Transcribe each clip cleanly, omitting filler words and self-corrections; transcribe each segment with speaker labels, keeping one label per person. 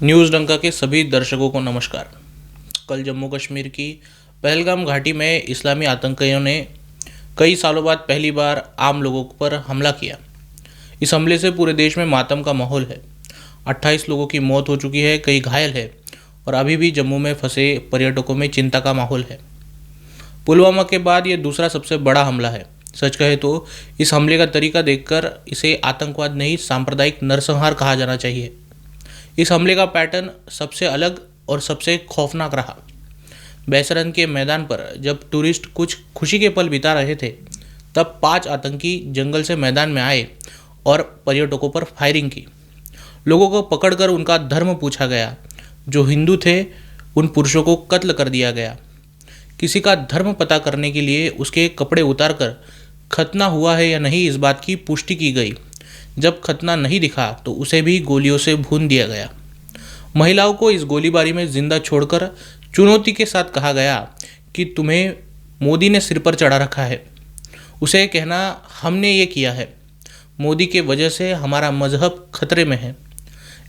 Speaker 1: News डंका के सभी दर्शकों को नमस्कार। कल जम्मू कश्मीर की पहलगाम घाटी में इस्लामी आतंकियों ने कई सालों बाद पहली बार आम लोगों पर हमला किया। इस हमले से पूरे देश में मातम का माहौल है। 28 लोगों की मौत हो चुकी है, कई घायल है और अभी भी जम्मू में फंसे पर्यटकों में चिंता का माहौल है। पुलवामा के बाद ये दूसरा सबसे बड़ा हमला है। सच कहे तो इस हमले का तरीका देखकर इसे आतंकवाद नहीं, सांप्रदायिक नरसंहार कहा जाना चाहिए। इस हमले का पैटर्न सबसे अलग और सबसे खौफनाक रहा। बैसरन के मैदान पर जब टूरिस्ट कुछ खुशी के पल बिता रहे थे, तब 5 आतंकी जंगल से मैदान में आए और पर्यटकों पर फायरिंग की। लोगों को पकड़कर उनका धर्म पूछा गया। जो हिंदू थे उन पुरुषों को कत्ल कर दिया गया। किसी का धर्म पता करने के लिए उसके कपड़े उतारकर खतना हुआ है या नहीं इस बात की पुष्टि की गई। जब खतना नहीं दिखा तो उसे भी गोलियों से भून दिया गया। महिलाओं को इस गोलीबारी में जिंदा छोड़कर चुनौती के साथ कहा गया कि तुम्हें मोदी ने सिर पर चढ़ा रखा है। उसे कहना हमने ये किया है, मोदी के वजह से हमारा मजहब खतरे में है।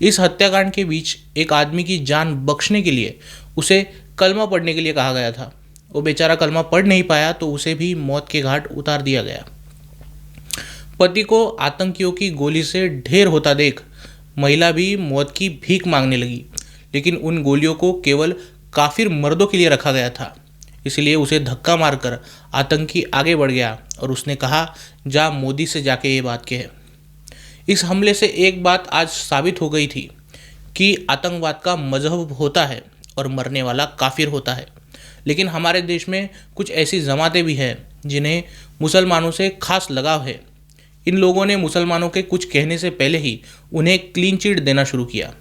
Speaker 1: इस हत्याकांड के बीच एक आदमी की जान बख्शने के लिए उसे कलमा पढ़ने के लिए कहा गया था। वो बेचारा कलमा पढ़ नहीं पाया तो उसे भी मौत के घाट उतार दिया गया। पति को आतंकियों की गोली से ढेर होता देख महिला भी मौत की भीख मांगने लगी, लेकिन उन गोलियों को केवल काफिर मर्दों के लिए रखा गया था। इसलिए उसे धक्का मारकर आतंकी आगे बढ़ गया और उसने कहा, जा मोदी से जाके ये बात कहे। इस हमले से एक बात आज साबित हो गई थी कि आतंकवाद का मजहब होता है और मरने वाला काफिर होता है। लेकिन हमारे देश में कुछ ऐसी जमातें भी हैं जिन्हें मुसलमानों से खास लगाव है। इन लोगों ने मुसलमानों के कुछ कहने से पहले ही उन्हें क्लीन चिट देना शुरू किया।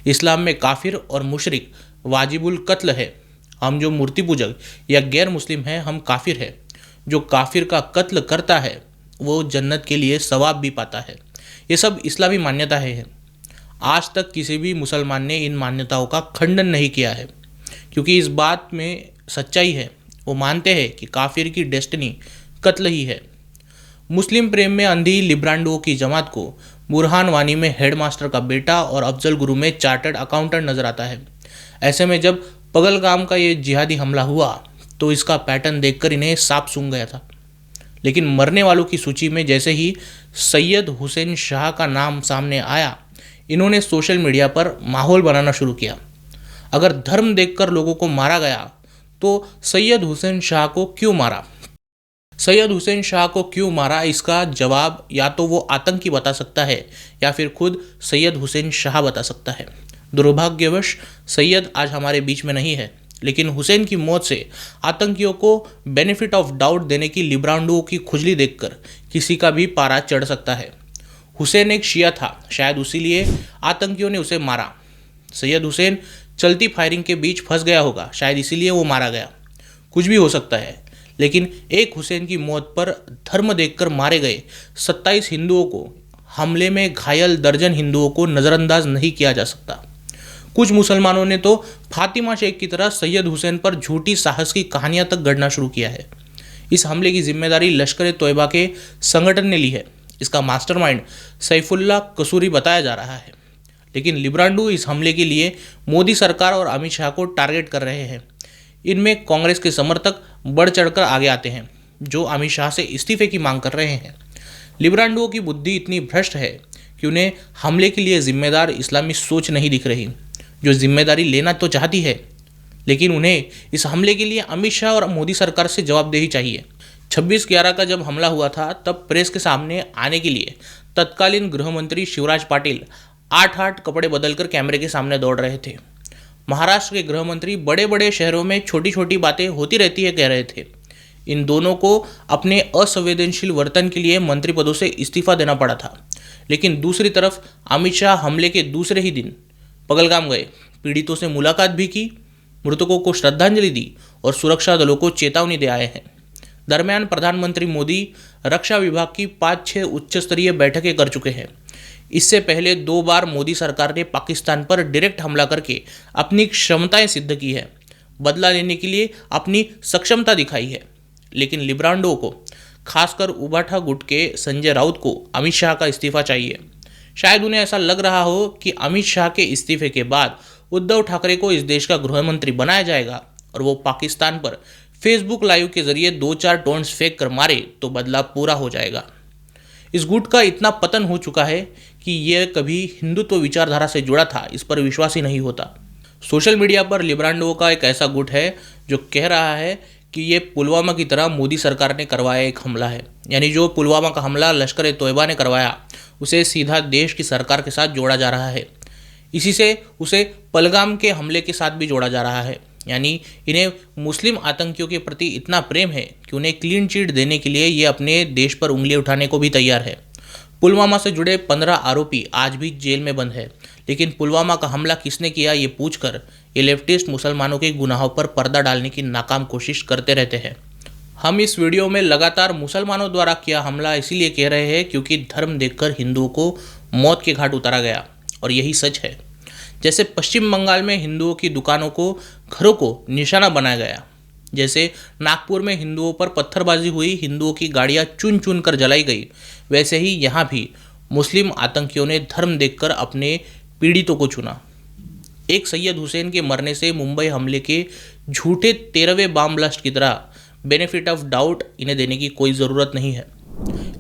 Speaker 1: इस्लाम में काफिर और मुशरिक वाजिबुल कत्ल है। हम जो मूर्ति पूजक या गैर मुस्लिम हैं, हम काफिर हैं। जो काफिर का कत्ल करता है वो जन्नत के लिए सवाब भी पाता है। ये सब इस्लामी मान्यताएं हैं। आज तक किसी भी मुसलमान ने इन मान्यताओं का खंडन नहीं किया है, क्योंकि इस बात में सच्चाई है। वो मानते हैं कि काफिर की डेस्टिनी कत्ल ही है। मुस्लिम प्रेम में अंधी लिब्रांडुओं की जमात को बुरहान वानी में हेडमास्टर का बेटा और अफजल गुरु में चार्टर्ड अकाउंटेंट नजर आता है। ऐसे में जब पहलगाम का ये जिहादी हमला हुआ तो इसका पैटर्न देखकर इन्हें सांप सूंघ गया था। लेकिन मरने वालों की सूची में जैसे ही सैयद हुसैन शाह का नाम सामने आया, इन्होंने सोशल मीडिया पर माहौल बनाना शुरू किया। अगर धर्म देखकर लोगों को मारा गया तो सैयद हुसैन शाह को क्यों मारा? सैयद हुसैन शाह को क्यों मारा, इसका जवाब या तो वो आतंकी बता सकता है या फिर खुद सैयद हुसैन शाह बता सकता है। दुर्भाग्यवश सैयद आज हमारे बीच में नहीं है, लेकिन हुसैन की मौत से आतंकियों को बेनिफिट ऑफ डाउट देने की लिब्रांडुओं की खुजली देखकर किसी का भी पारा चढ़ सकता है। हुसैन एक शिया था, शायद इसीलिए आतंकियों ने उसे मारा। सैयद हुसैन चलती फायरिंग के बीच फंस गया होगा, शायद इसीलिए वो मारा गया। कुछ भी हो सकता है, लेकिन एक हुसैन की मौत पर धर्म देखकर मारे गए 27 हिंदुओं को, हमले में घायल दर्जन हिंदुओं को नज़रअंदाज नहीं किया जा सकता। कुछ मुसलमानों ने तो फातिमा शेख की तरह सैयद हुसैन पर झूठी साहस की कहानियां तक गढ़ना शुरू किया है। इस हमले की जिम्मेदारी लश्कर तोयबा के संगठन ने ली है। इसका मास्टरमाइंड सैफुल्ला कसूरी बताया जा रहा है। लेकिन लिब्रांडू इस हमले के लिए मोदी सरकार और अमित शाह को टारगेट कर रहे हैं। इनमें कांग्रेस के समर्थक बढ़ चढ़कर आगे आते हैं, जो अमित शाह से इस्तीफे की मांग कर रहे हैं। लिब्रांडुओं की बुद्धि इतनी भ्रष्ट है कि उन्हें हमले के लिए जिम्मेदार इस्लामी सोच नहीं दिख रही, जो जिम्मेदारी लेना तो चाहती है, लेकिन उन्हें इस हमले के लिए अमित शाह और मोदी सरकार से जवाबदेही चाहिए। 26/11 का जब हमला हुआ था, तब प्रेस के सामने आने के लिए तत्कालीन गृह मंत्री शिवराज पाटिल 8 कपड़े बदलकर कैमरे के सामने दौड़ रहे थे। महाराष्ट्र के गृह मंत्री बड़े बड़े शहरों में छोटी छोटी बातें होती रहती है कह रहे थे। इन दोनों को अपने असंवेदनशील वर्तन के लिए मंत्री पदों से इस्तीफा देना पड़ा था। लेकिन दूसरी तरफ अमित शाह हमले के दूसरे ही दिन पहलगाम गए, पीड़ितों से मुलाकात भी की, मृतकों को श्रद्धांजलि दी और सुरक्षा दलों को चेतावनी दे आए हैं। दरमियान प्रधानमंत्री मोदी रक्षा विभाग की 5-6 उच्च स्तरीय बैठकें कर चुके हैं। इससे पहले 2 बार मोदी सरकार ने पाकिस्तान पर डायरेक्ट हमला करके अपनी क्षमताएं सिद्ध की है, बदला लेने के लिए अपनी सक्षमता दिखाई है। लेकिन लिब्रांडो को, खासकर उबाठा गुट के संजय राउत को अमित शाह का इस्तीफा चाहिए। शायद उन्हें ऐसा लग रहा हो कि अमित शाह के इस्तीफे के बाद उद्धव ठाकरे को इस देश का गृह मंत्री बनाया जाएगा और वो पाकिस्तान पर फेसबुक लाइव के जरिए 2-4 टॉन्ट्स फेंक कर मारे तो बदला पूरा हो जाएगा। इस गुट का इतना पतन हो चुका है कि यह कभी हिंदुत्व विचारधारा से जुड़ा था, इस पर विश्वास ही नहीं होता। सोशल मीडिया पर लिब्रांडो का एक ऐसा गुट है जो कह रहा है कि ये पुलवामा की तरह मोदी सरकार ने करवाया एक हमला है, यानी जो पुलवामा का हमला लश्कर ए तोयबा ने करवाया उसे सीधा देश की सरकार के साथ जोड़ा जा रहा है। इसी से उसे पहलगाम के हमले के साथ भी जोड़ा जा रहा है, यानी इन्हें मुस्लिम आतंकियों के प्रति इतना प्रेम है कि उन्हें क्लीन चिट देने के लिए ये अपने देश पर उंगली उठाने को भी तैयार है। पुलवामा से जुड़े 15 आरोपी आज भी जेल में बंद है, लेकिन पुलवामा का हमला किसने किया ये पूछकर ये लेफ्टिस्ट मुसलमानों के गुनाहों पर पर्दा डालने की नाकाम कोशिश करते रहते हैं। हम इस वीडियो में लगातार मुसलमानों द्वारा किया हमला इसीलिए कह रहे हैं क्योंकि धर्म देखकर हिंदुओं को मौत के घाट उतारा गया, और यही सच है। जैसे पश्चिम बंगाल में हिंदुओं की दुकानों को, घरों को निशाना बनाया गया, जैसे नागपुर में हिंदुओं पर पत्थरबाजी हुई, हिंदुओं की गाड़ियां चुन चुन कर जलाई गई, वैसे ही यहाँ भी मुस्लिम आतंकियों ने धर्म देखकर अपने पीड़ितों को चुना। एक सैयद हुसैन के मरने से मुंबई हमले के झूठे 13वें बम ब्लास्ट की तरह बेनिफिट ऑफ डाउट इन्हें देने की कोई ज़रूरत नहीं है।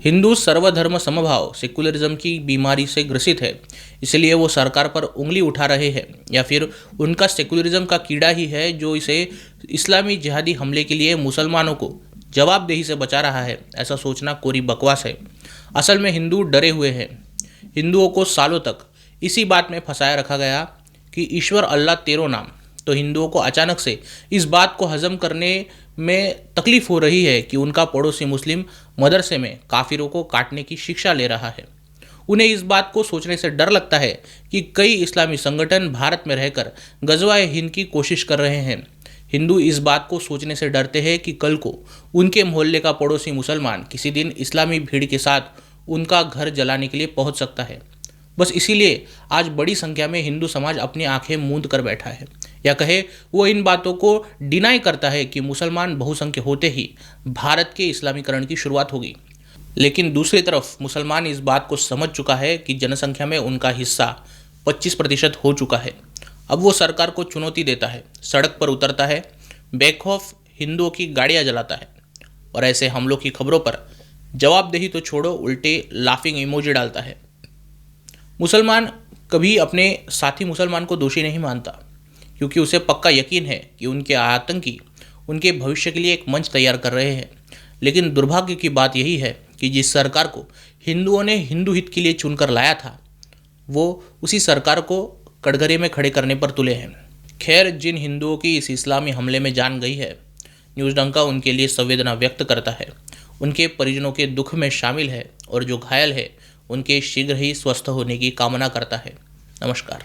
Speaker 1: हिंदू सर्वधर्म समभाव सेकुलरिज्म की बीमारी से ग्रसित है, इसलिए वो सरकार पर उंगली उठा रहे हैं, या फिर उनका सेकुलरिज्म का कीड़ा ही है जो इसे इस्लामी जिहादी हमले के लिए मुसलमानों को जवाबदेही से बचा रहा है। ऐसा सोचना कोरी बकवास है। असल में हिंदू डरे हुए हैं। हिंदुओं को सालों तक इसी बात में फंसाया रखा गया कि ईश्वर अल्लाह तेरो नाम, तो हिंदुओं को अचानक से इस बात को हजम करने में तकलीफ हो रही है कि उनका पड़ोसी मुस्लिम मदरसे में काफिरों को काटने की शिक्षा ले रहा है। उन्हें इस बात को सोचने से डर लगता है कि कई इस्लामी संगठन भारत में रहकर गजवाए हिंद की कोशिश कर रहे हैं। हिंदू इस बात को सोचने से डरते हैं कि कल को उनके मोहल्ले का पड़ोसी मुसलमान किसी दिन इस्लामी भीड़ के साथ उनका घर जलाने के लिए पहुंच सकता है। बस इसीलिए आज बड़ी संख्या में हिंदू समाज अपनी आंखें मूंद कर बैठा है, या कहे वो इन बातों को डिनाई करता है कि मुसलमान बहुसंख्य होते ही भारत के इस्लामीकरण की शुरुआत होगी। लेकिन दूसरी तरफ मुसलमान इस बात को समझ चुका है कि जनसंख्या में उनका हिस्सा 25% हो चुका है। अब वो सरकार को चुनौती देता है, सड़क पर उतरता है, बेखौफ हिंदुओं की गाड़ियाँ जलाता है, और ऐसे हमलों की खबरों पर जवाबदेही तो छोड़ो उल्टे लाफिंग इमोजी डालता है। मुसलमान कभी अपने साथी मुसलमान को दोषी नहीं मानता, क्योंकि उसे पक्का यकीन है कि उनके आतंकी उनके भविष्य के लिए एक मंच तैयार कर रहे हैं। लेकिन दुर्भाग्य की बात यही है कि जिस सरकार को हिंदुओं ने हिंदू हित के लिए चुनकर लाया था, वो उसी सरकार को कटघरे में खड़े करने पर तुले हैं। खैर, जिन हिंदुओं की इस इस्लामी हमले में जान गई है, न्यूज़ डंका उनके लिए संवेदना व्यक्त करता है, उनके परिजनों के दुख में शामिल है, और जो घायल है उनके शीघ्र ही स्वस्थ होने की कामना करता है। नमस्कार।